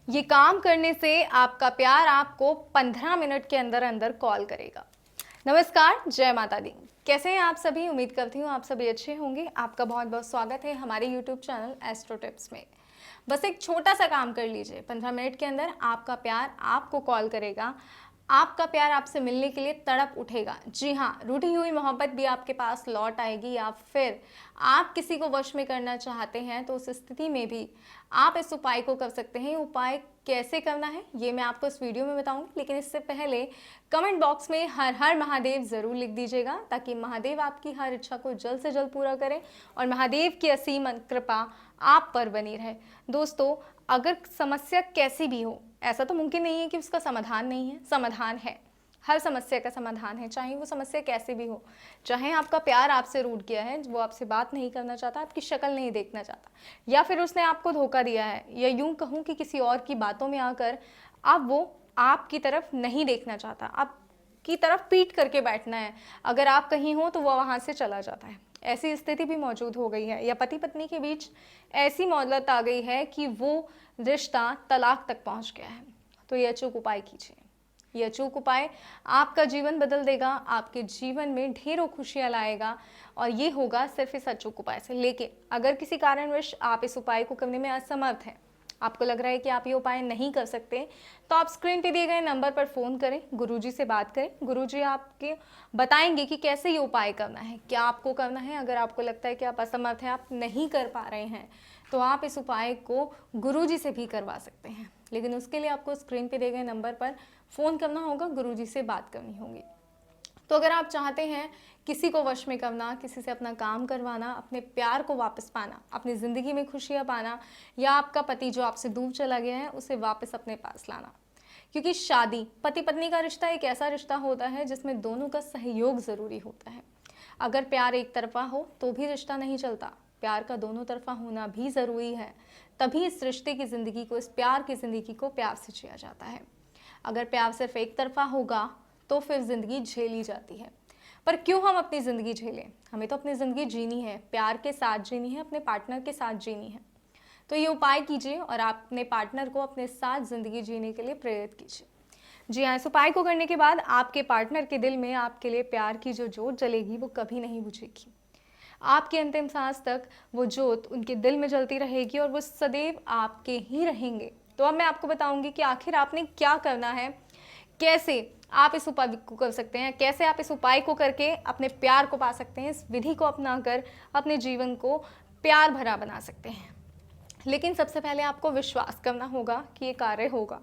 ये काम करने से आपका प्यार आपको 15 मिनट के अंदर अंदर कॉल करेगा। नमस्कार, जय माता दी। कैसे हैं आप सभी? उम्मीद करती हूँ आप सभी अच्छे होंगे। आपका बहुत बहुत स्वागत है हमारे YouTube चैनल एस्ट्रो टिप्स में। बस एक छोटा सा काम कर लीजिए, 15 मिनट के अंदर आपका प्यार आपको कॉल करेगा। आपका प्यार आपसे मिलने के लिए तड़प उठेगा। जी हाँ, रूठी हुई मोहब्बत भी आपके पास लौट आएगी, या फिर आप किसी को वश में करना चाहते हैं तो उस स्थिति में भी आप इस उपाय को कर सकते हैं। ये उपाय कैसे करना है ये मैं आपको इस वीडियो में बताऊंगी, लेकिन इससे पहले कमेंट बॉक्स में हर हर महादेव ज़रूर लिख दीजिएगा, ताकि महादेव आपकी हर इच्छा को जल्द से जल्द पूरा करें और महादेव की असीम कृपा आप पर बनी रहे। दोस्तों, अगर समस्या कैसी भी हो, ऐसा तो मुमकिन नहीं है कि उसका समाधान नहीं है। समाधान है, हर समस्या का समाधान है, चाहे वो समस्या कैसी भी हो। चाहे आपका प्यार आपसे रूठ गया है, वो आपसे बात नहीं करना चाहता, आपकी शक्ल नहीं देखना चाहता, या फिर उसने आपको धोखा दिया है, या यूं कहूँ कि किसी और की बातों में आकर अब वो आपकी तरफ नहीं देखना चाहता, आपकी तरफ पीठ करके बैठना है। अगर आप कहीं हो तो वह वहाँ से चला जाता है। ऐसी स्थिति भी मौजूद हो गई है, या पति पत्नी के बीच ऐसी मोहलत आ गई है कि वो रिश्ता तलाक तक पहुंच गया है। तो ये अचूक उपाय कीजिए। ये अचूक उपाय आपका जीवन बदल देगा, आपके जीवन में ढेरों खुशियां लाएगा, और ये होगा सिर्फ इस अचूक उपाय से। लेकिन अगर किसी कारणवश आप इस उपाय को करने में असमर्थ हैं, आपको लग रहा है कि आप ये उपाय नहीं कर सकते, तो आप स्क्रीन पे दिए गए नंबर पर फ़ोन करें, गुरुजी से बात करें। गुरुजी आपके बताएंगे कि कैसे ये उपाय करना है, क्या आपको करना है। अगर आपको लगता है कि आप असमर्थ हैं, आप नहीं कर पा रहे हैं, तो आप इस उपाय को गुरुजी से भी करवा सकते हैं। लेकिन उसके लिए आपको स्क्रीन पे दिए गए नंबर पर फ़ोन करना होगा, गुरुजी से बात करनी होगी। तो अगर आप चाहते हैं किसी को वश में करना, किसी से अपना काम करवाना, अपने प्यार को वापस पाना, अपनी ज़िंदगी में खुशियाँ पाना, या आपका पति जो आपसे दूर चला गया है उसे वापस अपने पास लाना, क्योंकि शादी, पति पत्नी का रिश्ता एक ऐसा रिश्ता होता है जिसमें दोनों का सहयोग ज़रूरी होता है। अगर प्यार एक तरफा हो तो भी रिश्ता नहीं चलता, प्यार का दोनों तरफा होना भी ज़रूरी है। तभी इस रिश्ते की ज़िंदगी को, इस प्यार की ज़िंदगी को प्यार से जिया जाता है। अगर प्यार सिर्फ एक तरफा होगा तो फिर ज़िंदगी झेली जाती है। पर क्यों हम अपनी ज़िंदगी झेलें? हमें तो अपनी ज़िंदगी जीनी है, प्यार के साथ जीनी है, अपने पार्टनर के साथ जीनी है। तो ये उपाय कीजिए और आप अपने पार्टनर को अपने साथ ज़िंदगी जीने के लिए प्रेरित कीजिए। जी हाँ, इस उपाय को करने के बाद आपके पार्टनर के दिल में आपके लिए प्यार की जो जोत जलेगी वो कभी नहीं बुझेगी। आपकी अंतिम सांस तक वो जोत उनके दिल में जलती रहेगी और वो सदैव आपके ही रहेंगे। तो अब मैं आपको बताऊंगी कि आखिर आपने क्या करना है, कैसे आप इस उपाय को कर सकते हैं, कैसे आप इस उपाय को करके अपने प्यार को पा सकते हैं, इस विधि को अपनाकर अपने जीवन को प्यार भरा बना सकते हैं। लेकिन सबसे पहले आपको विश्वास करना होगा कि ये कार्य होगा।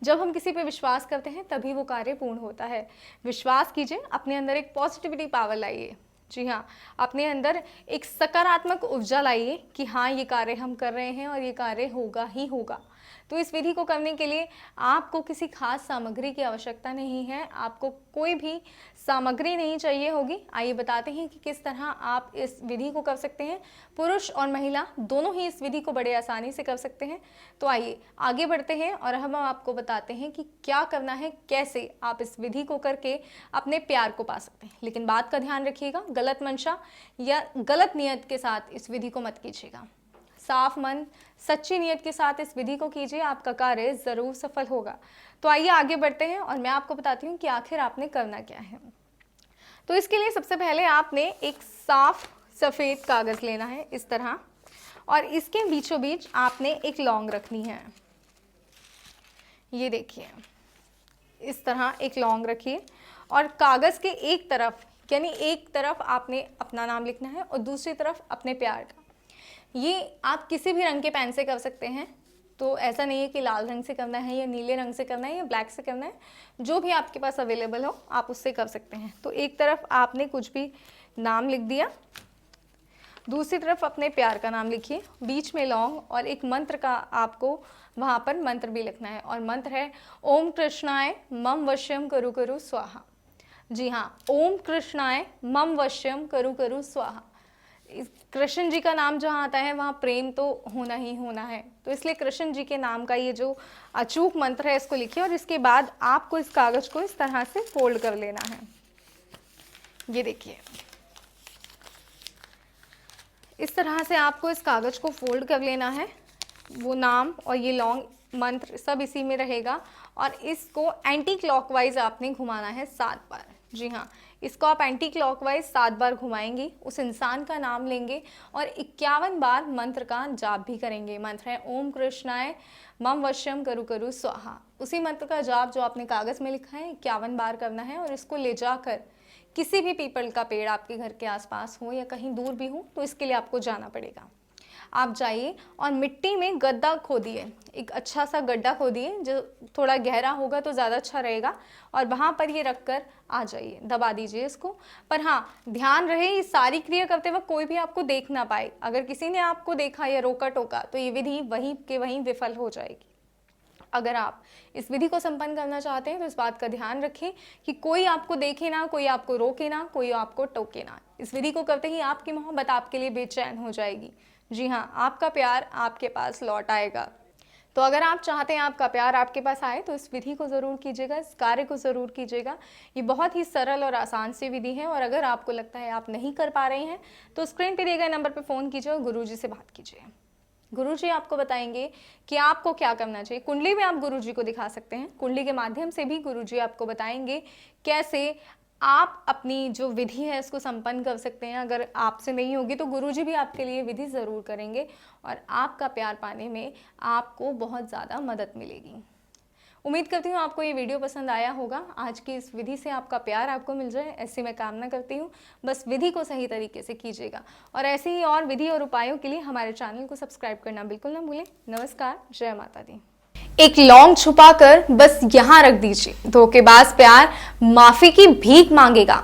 जब हम किसी पे विश्वास करते हैं तभी वो कार्य पूर्ण होता है। विश्वास कीजिए, अपने अंदर एक पॉजिटिविटी पावर लाइए। जी हाँ, अपने अंदर एक सकारात्मक ऊर्जा लाइए कि हाँ, ये कार्य हम कर रहे हैं और ये कार्य होगा ही होगा। तो इस विधि को करने के लिए आपको किसी खास सामग्री की आवश्यकता नहीं है, आपको कोई भी सामग्री नहीं चाहिए होगी। आइए बताते हैं कि किस तरह आप इस विधि को कर सकते हैं। पुरुष और महिला दोनों ही इस विधि को बड़े आसानी से कर सकते हैं। तो आइए आगे बढ़ते हैं और हम आपको बताते हैं कि क्या करना है, कैसे आप इस विधि को करके अपने प्यार को पा सकते हैं। लेकिन बात का ध्यान रखिएगा, गलत मंशा या गलत नियत के साथ इस विधि को मत कीजिएगा। साफ मन, सच्ची नियत के साथ इस विधि को कीजिए, आपका कार्य ज़रूर सफल होगा। तो आइए आगे बढ़ते हैं और मैं आपको बताती हूँ कि आखिर आपने करना क्या है। तो इसके लिए सबसे पहले आपने एक साफ सफ़ेद कागज़ लेना है इस तरह, और इसके बीचों बीच आपने एक लौंग रखनी है। ये देखिए, इस तरह एक लौंग रखिए और कागज़ के एक तरफ, यानी एक तरफ आपने अपना नाम लिखना है और दूसरी तरफ अपने प्यार का। ये आप किसी भी रंग के पेन से कर सकते हैं, तो ऐसा नहीं है कि लाल रंग से करना है या नीले रंग से करना है या ब्लैक से करना है, जो भी आपके पास अवेलेबल हो आप उससे कर सकते हैं। तो एक तरफ आपने कुछ भी नाम लिख दिया, दूसरी तरफ अपने प्यार का नाम लिखिए, बीच में लौंग, और एक मंत्र का आपको वहाँ पर मंत्र भी लिखना है, और मंत्र है ओम कृष्णाय मम वश्यम करु करु स्वाहा। जी हाँ, ओम कृष्णाय मम वश्यम करु करु स्वाहा। कृष्ण जी का नाम जहाँ आता है वहाँ प्रेम तो होना ही होना है, तो इसलिए कृष्ण जी के नाम का ये जो अचूक मंत्र है इसको लिखिए, और इसके बाद आपको इस कागज़ को इस तरह से फोल्ड कर लेना है। ये देखिए, इस तरह से आपको इस कागज़ को फोल्ड कर लेना है। वो नाम और ये लौंग मंत्र सब इसी में रहेगा। और इसको एंटी क्लॉकवाइज आपने घुमाना है 7 बार। जी हाँ, इसको आप एंटी क्लॉकवाइज 7 बार घुमाएंगे, उस इंसान का नाम लेंगे और 51 बार मंत्र का जाप भी करेंगे। मंत्र है ओम कृष्णाय मम वश्यम करु करु स्वाहा। उसी मंत्र का जाप जो आपने कागज़ में लिखा है 51 बार करना है और इसको ले जाकर किसी भी पीपल का पेड़ आपके घर के आसपास हो या कहीं दूर भी हो तो इसके लिए आपको जाना पड़ेगा। आप जाइए और मिट्टी में गड्ढा खोदिए, एक अच्छा सा गड्ढा खोदिए जो थोड़ा गहरा होगा तो ज़्यादा अच्छा रहेगा, और वहाँ पर ये रख कर आ जाइए, दबा दीजिए इसको। पर हाँ, ध्यान रहे ये सारी क्रिया करते वक्त कोई भी आपको देख ना पाए। अगर किसी ने आपको देखा या रोका टोका तो ये विधि वहीं के वहीं विफल हो जाएगी। अगर आप इस विधि को संपन्न करना चाहते हैं तो इस बात का ध्यान रखें कि कोई आपको देखे ना, कोई आपको रोके ना, कोई आपको टोके ना। इस विधि को करते ही आपकी मोहब्बत आपके लिए बेचैन हो जाएगी। जी हाँ, आपका प्यार आपके पास लौट आएगा। तो अगर आप चाहते हैं आपका प्यार आपके पास आए तो इस विधि को ज़रूर कीजिएगा, इस कार्य को ज़रूर कीजिएगा। ये बहुत ही सरल और आसान सी विधि है। और अगर आपको लगता है आप नहीं कर पा रहे हैं तो स्क्रीन पे दिए गए नंबर पर फ़ोन कीजिए और गुरुजी से बात कीजिए। गुरुजी आपको बताएंगे कि आपको क्या करना चाहिए। कुंडली में आप गुरुजी को दिखा सकते हैं, कुंडली के माध्यम से भी गुरुजी आपको बताएंगे कैसे आप अपनी जो विधि है इसको संपन्न कर सकते हैं। अगर आपसे नहीं होगी तो गुरुजी भी आपके लिए विधि ज़रूर करेंगे और आपका प्यार पाने में आपको बहुत ज़्यादा मदद मिलेगी। उम्मीद करती हूँ आपको ये वीडियो पसंद आया होगा। आज की इस विधि से आपका प्यार आपको मिल जाए, ऐसी मैं कामना करती हूँ। बस विधि को सही तरीके से कीजिएगा और ऐसे ही और विधि और उपायों के लिए हमारे चैनल को सब्सक्राइब करना बिल्कुल ना भूलें। नमस्कार, जय माता दी। एक लौंग छुपाकर बस यहाँ रख दीजिए, धोखेबाज प्यार माफी की भीख मांगेगा।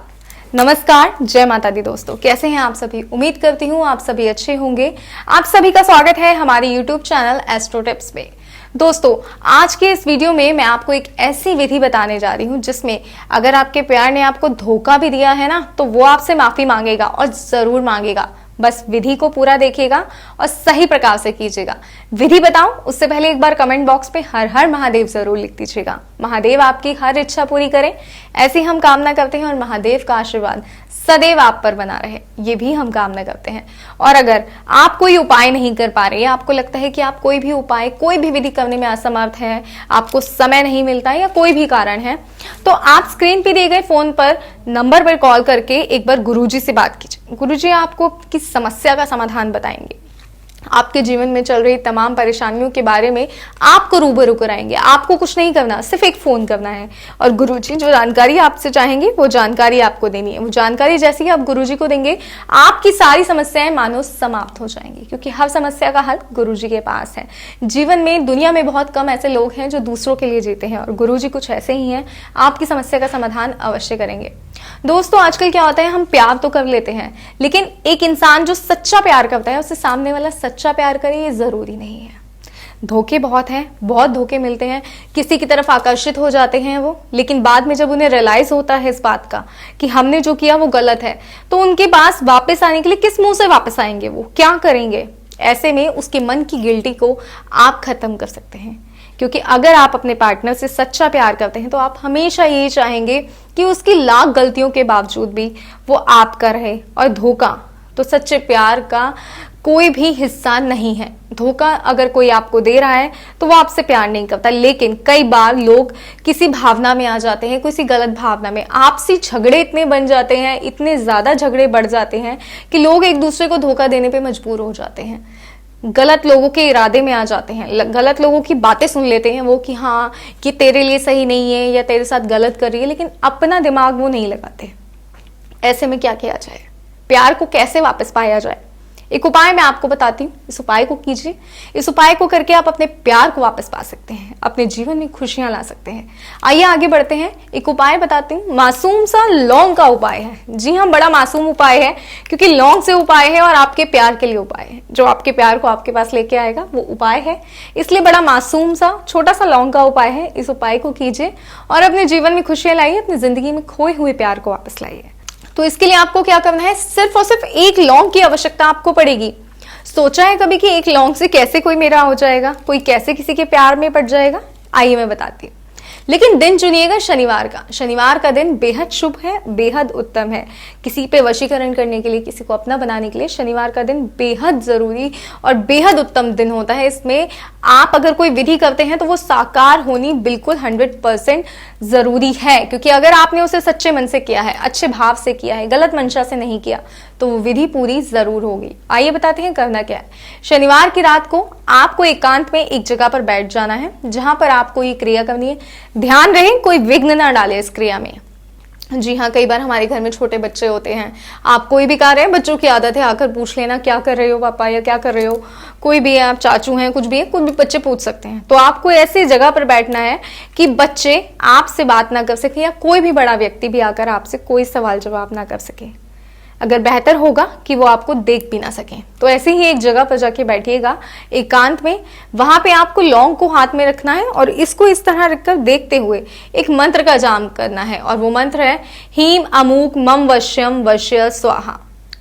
नमस्कार, जय माता दी दोस्तों, कैसे हैं आप सभी। उम्मीद करती हूँ आप सभी अच्छे होंगे। आप सभी का स्वागत है हमारे YouTube चैनल एस्ट्रो टिप्स पे। दोस्तों, आज के इस वीडियो में मैं आपको एक ऐसी विधि बताने जा रही हूँ जिसमें अगर आपके प्यार ने आपको धोखा भी दिया है ना तो वो आपसे माफी मांगेगा और जरूर मांगेगा। बस विधि को पूरा देखिएगा और सही प्रकार से कीजिएगा। विधि बताऊं उससे पहले एक बार कमेंट बॉक्स पे हर हर महादेव जरूर लिख दीजिएगा। महादेव आपकी हर इच्छा पूरी करें, ऐसी हम कामना करते हैं और महादेव का आशीर्वाद सदैव आप पर बना रहे, ये भी हम कामना करते हैं। और अगर आप कोई उपाय नहीं कर पा रहे, आपको लगता है कि आप कोई भी उपाय, कोई भी विधि करने में असमर्थ है, आपको समय नहीं मिलता है या कोई भी कारण है, तो आप स्क्रीन पे दिए गए फोन पर नंबर पर कॉल करके एक बार गुरुजी से बात कीजिए। गुरुजी आपको किस समस्या का समाधान बताएंगे, आपके जीवन में चल रही तमाम परेशानियों के बारे में आपको रूबरू कराएंगे। आपको कुछ नहीं करना, सिर्फ एक फोन करना है और गुरुजी जो जानकारी आपसे चाहेंगे वो जानकारी आपको देनी है। वो जानकारी जैसे ही आप गुरुजी को देंगे आपकी सारी समस्याएं मानो समाप्त हो जाएंगी, क्योंकि हर समस्या का हल गुरुजी के पास है। जीवन में दुनिया में बहुत कम ऐसे लोग हैं जो दूसरों के लिए जीते हैं और गुरुजी कुछ ऐसे ही हैं, आपकी समस्या का समाधान अवश्य करेंगे। दोस्तों, आजकल क्या होता है, हम प्यार तो कर लेते हैं लेकिन एक इंसान जो सच्चा प्यार करता है उससे सामने वाला सच्चा प्यार करे ये जरूरी नहीं है। धोखे बहुत हैं, बहुत धोखे मिलते हैं, किसी की तरफ आकर्षित हो जाते हैं वो, लेकिन बाद में जब उन्हें रियलाइज होता है इस बात का कि हमने जो किया वो गलत है तो उनके पास वापस आने के लिए किस मुंह से वापस आएंगे, वो क्या करेंगे। ऐसे में उसके मन की गिल्टी को आप खत्म कर सकते हैं, क्योंकि अगर आप अपने पार्टनर से सच्चा प्यार करते हैं तो आप हमेशा ये चाहेंगे कि उसकी लाख गलतियों के बावजूद भी वो आपका रहे। और धोखा तो सच्चे प्यार का कोई भी हिस्सा नहीं है। धोखा अगर कोई आपको दे रहा है तो वो आपसे प्यार नहीं करता, लेकिन कई बार लोग किसी भावना में आ जाते हैं, किसी गलत भावना में, आपसी झगड़े इतने बन जाते हैं, इतने ज्यादा झगड़े बढ़ जाते हैं कि लोग एक दूसरे को धोखा देने पे मजबूर हो जाते हैं, गलत लोगों के इरादे में आ जाते हैं, गलत लोगों की बातें सुन लेते हैं वो कि हाँ कि तेरे लिए सही नहीं है या तेरे साथ गलत कर रही है, लेकिन अपना दिमाग वो नहीं लगाते। ऐसे में क्या किया जाए, प्यार को कैसे वापस पाया जाए, एक उपाय मैं आपको बताती हूँ। इस उपाय को कीजिए, इस उपाय को करके आप अपने प्यार को वापस पा सकते हैं, अपने जीवन में खुशियां ला सकते हैं। आइए आगे बढ़ते हैं, एक उपाय बताती हूँ, मासूम सा लौंग का उपाय है। जी हाँ, बड़ा मासूम उपाय है क्योंकि लौंग से उपाय है और आपके प्यार के लिए उपाय है, जो आपके प्यार को आपके पास लेके आएगा वो उपाय है, इसलिए बड़ा मासूम सा छोटा सा लौंग का उपाय है। इस उपाय को कीजिए और अपने जीवन में खुशियां लाइए, अपनी जिंदगी में खोए हुए प्यार को वापस लाइए। तो इसके लिए आपको क्या करना है, सिर्फ और सिर्फ एक लौंग की आवश्यकता आपको पड़ेगी। सोचा है कभी कि एक लौंग से कैसे कोई मेरा हो जाएगा, कोई कैसे किसी के प्यार में पड़ जाएगा? आइए मैं बताती हूँ। लेकिन दिन चुनिएगा शनिवार का। शनिवार का दिन बेहद शुभ है, बेहद उत्तम है। किसी पे वशीकरण करने के लिए, किसी को अपना बनाने के लिए शनिवार का दिन बेहद जरूरी और बेहद उत्तम दिन होता है। इसमें आप अगर कोई विधि करते हैं तो वो साकार होनी बिल्कुल 100% जरूरी है, क्योंकि अगर आपने उसे सच्चे मन से किया है, अच्छे भाव से किया है, गलत मंशा से नहीं किया, तो वो विधि पूरी जरूर होगी। आइए बताते हैं करना क्या है। शनिवार की रात को आपको एकांत में एक जगह पर बैठ जाना है, जहां पर आपको ये क्रिया करनी है। ध्यान रहे कोई विघ्न ना डाले इस क्रिया में। जी हाँ, कई बार हमारे घर में छोटे बच्चे होते हैं, आप कोई भी कार्य है, बच्चों की आदत है आकर पूछ लेना क्या कर रहे हो पापा, या क्या कर रहे हो, कोई भी है, आप चाचू हैं, कुछ भी है, कोई भी बच्चे पूछ सकते हैं। तो आपको ऐसी जगह पर बैठना है कि बच्चे आपसे बात ना कर सके, या कोई भी बड़ा व्यक्ति भी आकर आपसे कोई सवाल जवाब ना कर सके। अगर बेहतर होगा कि वो आपको देख भी ना सकें। तो ऐसे ही एक जगह पर जाके बैठिएगा एकांत में। वहां पे आपको लौंग को हाथ में रखना है और इसको इस तरह रखकर देखते हुए एक मंत्र का जाप करना है, और वो मंत्र है हीम अमूक मम वश्यम वश्य स्वाहा।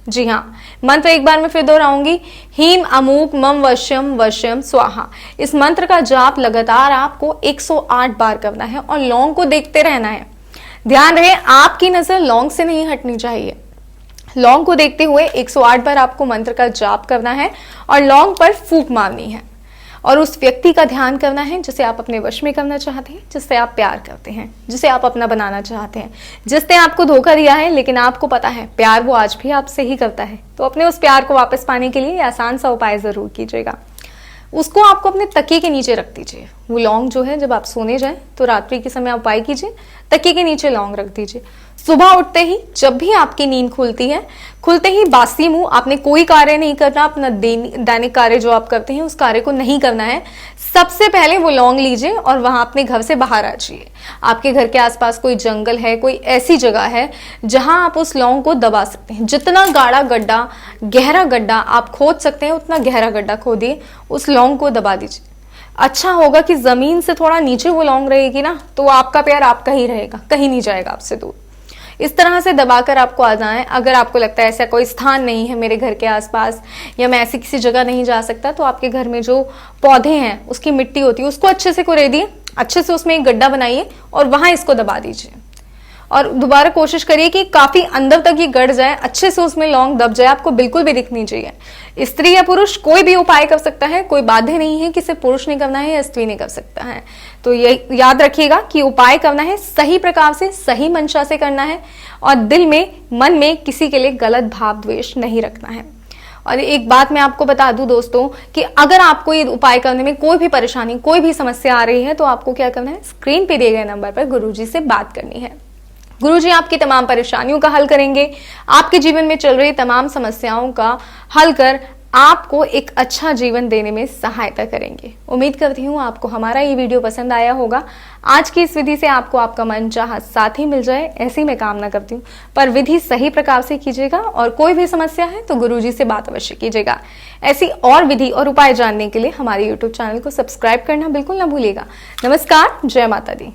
जी हाँ, मंत्र एक बार मैं फिर दोहराऊंगी, हीम अमूक मम वश्यम वश्यम स्वाहा। इस मंत्र का जाप लगातार आपको 108 बार करना है और लौंग को देखते रहना है। ध्यान रहे आपकी नजर लौंग से नहीं हटनी चाहिए। लौंग को देखते हुए 108 बार आपको मंत्र का जाप करना है और लौंग पर फूंक मारनी है, और उस व्यक्ति का ध्यान करना है जिसे आप अपने वश में करना चाहते हैं, जिससे आप प्यार करते हैं, जिसे आप अपना बनाना चाहते हैं, जिसने आपको धोखा दिया है लेकिन आपको पता है प्यार वो आज भी आपसे ही करता है। तो अपने उस प्यार को वापस पाने के लिए आसान सा उपाय जरूर कीजिएगा। उसको आपको अपने तकिए के नीचे रख दीजिए। वो लौंग जो है, जब आप सोने जाएं तो रात्रि के समय उपाय कीजिए, तकिए के नीचे लौंग रख दीजिए। सुबह उठते ही जब भी आपकी नींद खुलती है, खुलते ही बासी मुंह आपने कोई कार्य नहीं करना, अपना दैनिक कार्य जो आप करते हैं उस कार्य को नहीं करना है। सबसे पहले वो लौंग लीजिए और वहां अपने घर से बाहर आ जाइए। आपके घर के आसपास कोई जंगल है, कोई ऐसी जगह है जहां आप उस लौंग को दबा सकते हैं। जितना गाढ़ा गड्ढा, गहरा गड्ढा आप खोद सकते हैं उतना गहरा गड्ढा खोदिए, उस लौंग को दबा दीजिए। अच्छा होगा कि जमीन से थोड़ा नीचे वो लौंग रहेगी ना, तो आपका प्यार आपका ही रहेगा, कहीं नहीं जाएगा आपसे दूर। इस तरह से दबाकर आपको आ जाए। अगर आपको लगता है ऐसा कोई स्थान नहीं है मेरे घर के आसपास, या मैं ऐसी किसी जगह नहीं जा सकता, तो आपके घर में जो पौधे हैं उसकी मिट्टी होती है उसको अच्छे से कुरेदिए, अच्छे से उसमें एक गड्ढा बनाइए और वहां इसको दबा दीजिए। और दोबारा कोशिश करिए कि काफी अंदर तक ये गड़ जाए, अच्छे से उसमें लौंग दब जाए, आपको बिल्कुल भी दिखनी चाहिए। स्त्री या पुरुष कोई भी उपाय कर सकता है, कोई बाध्य नहीं है कि सिर्फ पुरुष ने करना है या स्त्री ने कर सकता है। तो ये याद रखिएगा कि उपाय करना है सही प्रकार से, सही मंशा से करना है, और दिल में, मन में किसी के लिए गलत भाव द्वेष नहीं रखना है। और एक बात मैं आपको बता दूं दोस्तों, कि अगर आपको ये उपाय करने में कोई भी परेशानी, कोई भी समस्या आ रही है, तो आपको क्या करना है, स्क्रीन पे दिए गए नंबर पर गुरुजी से बात करनी है। गुरुजी आपकी तमाम परेशानियों का हल करेंगे, आपके जीवन में चल रही तमाम समस्याओं का हल कर आपको एक अच्छा जीवन देने में सहायता करेंगे। उम्मीद करती हूँ आपको हमारा ये वीडियो पसंद आया होगा। आज की इस विधि से आपको आपका मनचाहा साथी मिल जाए, ऐसी मैं कामना करती हूँ। पर विधि सही प्रकार से कीजिएगा, और कोई भी समस्या है तो गुरुजी से बात अवश्य कीजिएगा। ऐसी और विधि और उपाय जानने के लिए हमारे YouTube चैनल को सब्सक्राइब करना बिल्कुल ना भूलिएगा। नमस्कार, जय माता दी।